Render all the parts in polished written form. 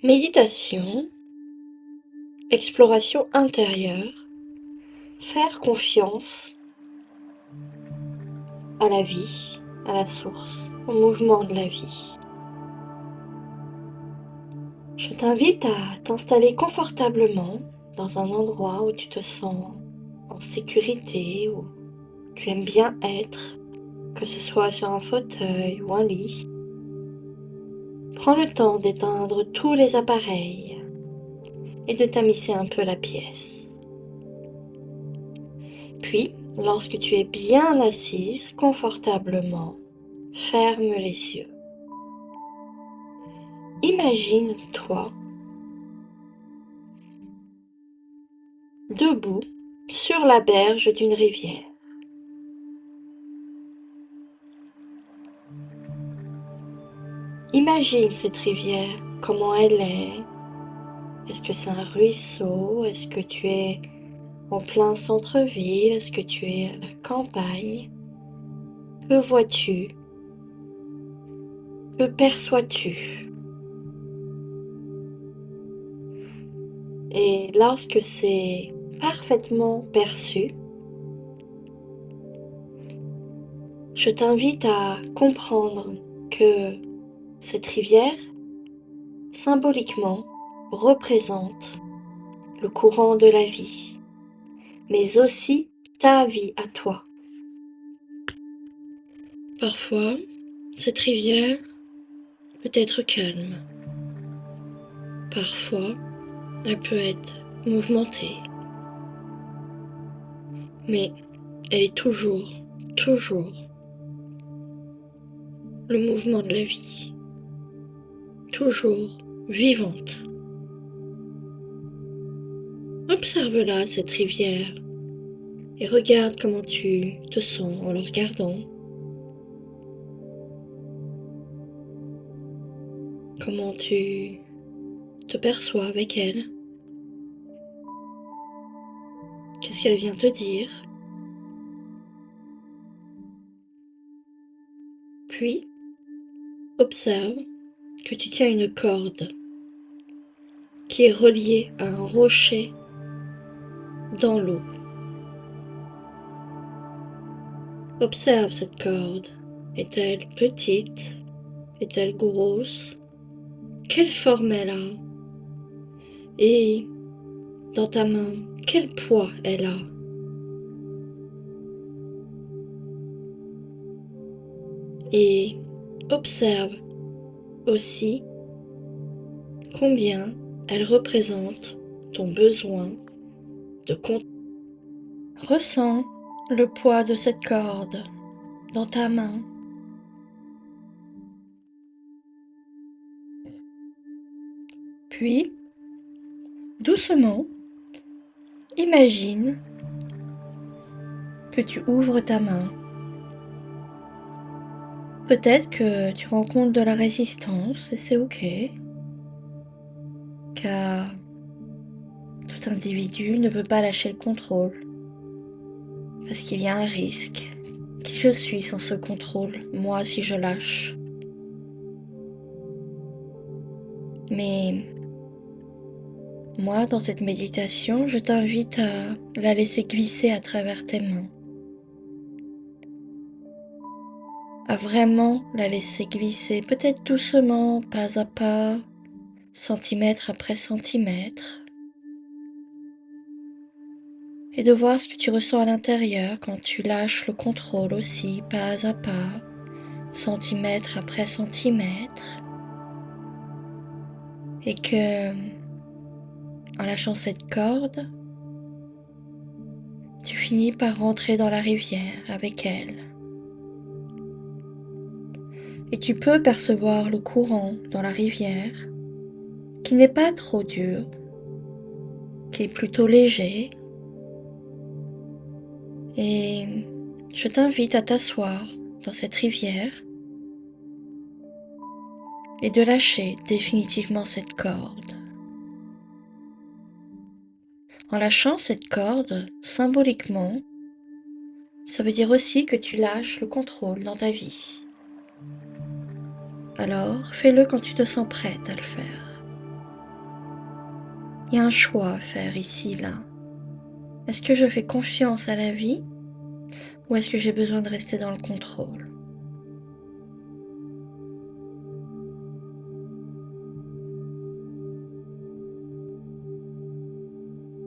Méditation, exploration intérieure, faire confiance à la vie, à la source, au mouvement de la vie. Je t'invite à t'installer confortablement dans un endroit où tu te sens en sécurité, où tu aimes bien être, que ce soit sur un fauteuil ou un lit. Prends le temps d'éteindre tous les appareils et de tamiser un peu la pièce. Puis, lorsque tu es bien assise confortablement, ferme les yeux. Imagine-toi debout sur la berge d'une rivière. Imagine cette rivière, comment elle est. Est-ce que c'est un ruisseau? Est-ce que tu es en plein centre-ville? Est-ce que tu es à la campagne? Que vois-tu? Que perçois-tu? Et lorsque c'est parfaitement perçu, je t'invite à comprendre que cette rivière, symboliquement, représente le courant de la vie, mais aussi ta vie à toi. Parfois, cette rivière peut être calme. Parfois, elle peut être mouvementée. Mais elle est toujours le mouvement de la vie. Toujours vivante. Observe-la, cette rivière, et regarde comment tu te sens en la regardant. Comment tu te perçois avec elle. Qu'est-ce qu'elle vient te dire? Puis, observe que tu tiens une corde qui est reliée à un rocher dans l'eau. Observe cette corde. Est-elle petite? Est-elle grosse? Quelle forme elle a? Et dans ta main, quel poids elle a? Et observe aussi combien elle représente ton besoin de contact. Ressens le poids de cette corde dans ta main. Puis, doucement, imagine que tu ouvres ta main. Peut-être que tu rencontres de la résistance et c'est ok, car tout individu ne peut pas lâcher le contrôle, parce qu'il y a un risque. Qui je suis sans ce contrôle, moi, si je lâche? Mais moi, dans cette méditation, je t'invite à la laisser glisser à travers tes mains. À vraiment la laisser glisser, peut-être doucement, pas à pas, centimètre après centimètre. Et de voir ce que tu ressens à l'intérieur quand tu lâches le contrôle aussi, pas à pas, centimètre après centimètre. Et que, en lâchant cette corde, tu finis par rentrer dans la rivière avec elle. Et tu peux percevoir le courant dans la rivière, qui n'est pas trop dur, qui est plutôt léger. Et je t'invite à t'asseoir dans cette rivière et de lâcher définitivement cette corde. En lâchant cette corde, symboliquement, ça veut dire aussi que tu lâches le contrôle dans ta vie. Alors, fais-le quand tu te sens prête à le faire. Il y a un choix à faire ici, là. Est-ce que je fais confiance à la vie ou est-ce que j'ai besoin de rester dans le contrôle?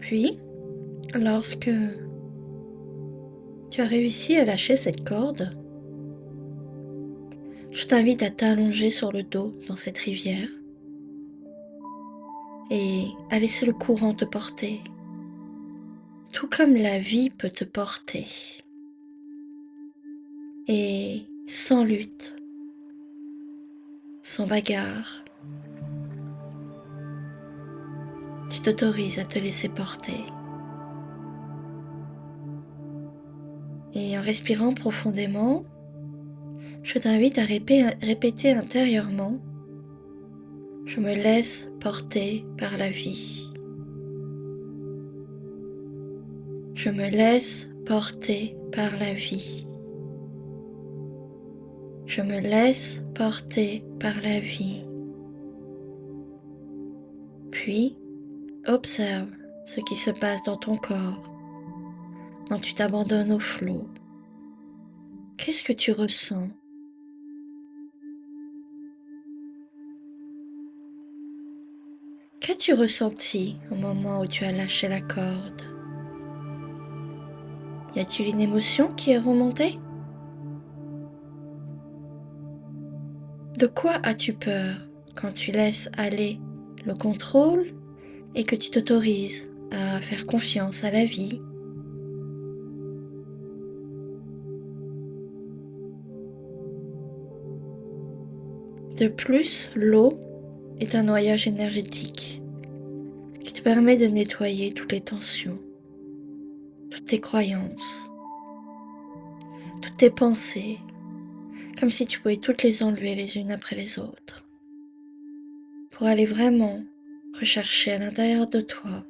Puis, lorsque tu as réussi à lâcher cette corde, je t'invite à t'allonger sur le dos dans cette rivière et à laisser le courant te porter, tout comme la vie peut te porter. Et sans lutte, sans bagarre, tu t'autorises à te laisser porter. Et en respirant profondément, je t'invite à répéter intérieurement: je me laisse porter par la vie. Je me laisse porter par la vie. Je me laisse porter par la vie. Puis, observe ce qui se passe dans ton corps quand tu t'abandonnes au flot. Qu'est-ce que tu ressens? Qu'as-tu ressenti au moment où tu as lâché la corde? Y a-t-il une émotion qui est remontée? De quoi as-tu peur quand tu laisses aller le contrôle et que tu t'autorises à faire confiance à la vie? De plus, l'eau est un noyage énergétique qui te permet de nettoyer toutes les tensions, toutes tes croyances, toutes tes pensées, comme si tu pouvais toutes les enlever les unes après les autres, pour aller vraiment rechercher à l'intérieur de toi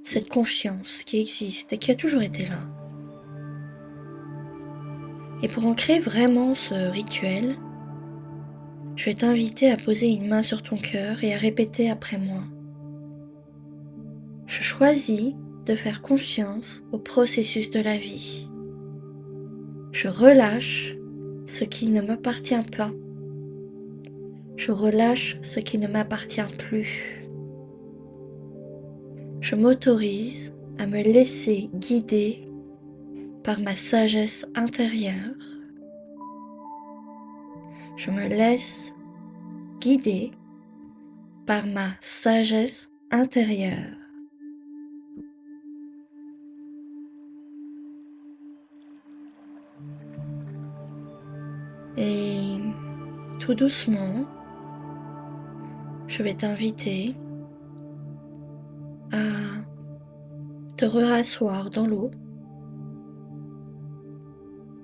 cette confiance qui existe et qui a toujours été là. Et pour ancrer vraiment ce rituel, je vais t'inviter à poser une main sur ton cœur et à répéter après moi. Je choisis de faire confiance au processus de la vie. Je relâche ce qui ne m'appartient pas. Je relâche ce qui ne m'appartient plus. Je m'autorise à me laisser guider par ma sagesse intérieure. Je me laisse guider par ma sagesse intérieure. Et tout doucement, je vais t'inviter à te rasseoir dans l'eau,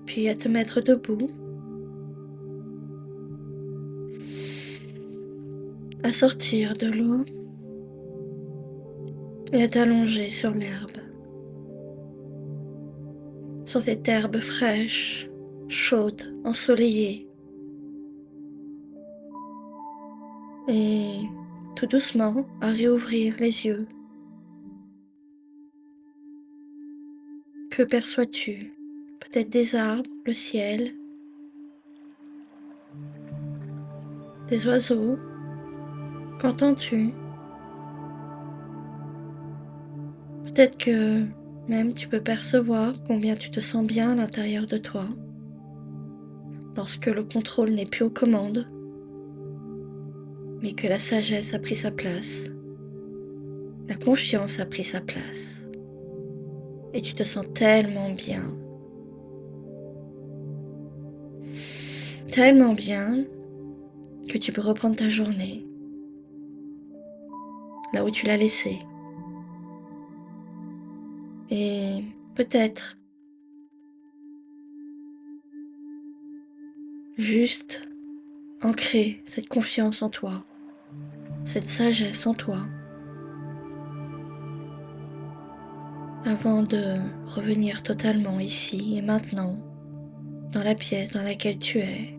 puis à te mettre debout, à sortir de l'eau et à t'allonger sur l'herbe, sur cette herbe fraîche, chaude, ensoleillée. Et tout doucement à réouvrir les yeux. Que perçois-tu? Peut-être des arbres, le ciel, des oiseaux. Qu'entends-tu? Peut-être que même tu peux percevoir combien tu te sens bien à l'intérieur de toi, lorsque le contrôle n'est plus aux commandes, mais que la sagesse a pris sa place, la confiance a pris sa place, et tu te sens tellement bien que tu peux reprendre ta journée là où tu l'as laissée. Et peut-être juste ancrer cette confiance en toi, cette sagesse en toi, avant de revenir totalement ici et maintenant, dans la pièce dans laquelle tu es,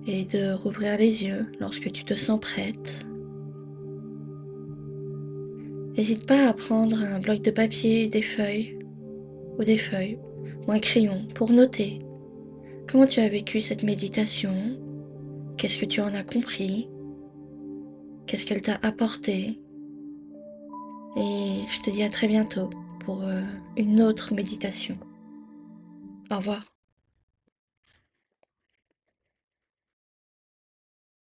et de rouvrir les yeux lorsque tu te sens prête. N'hésite pas à prendre un bloc de papier, des feuilles, ou un crayon pour noter comment tu as vécu cette méditation, qu'est-ce que tu en as compris, qu'est-ce qu'elle t'a apporté. Et je te dis à très bientôt pour une autre méditation. Au revoir.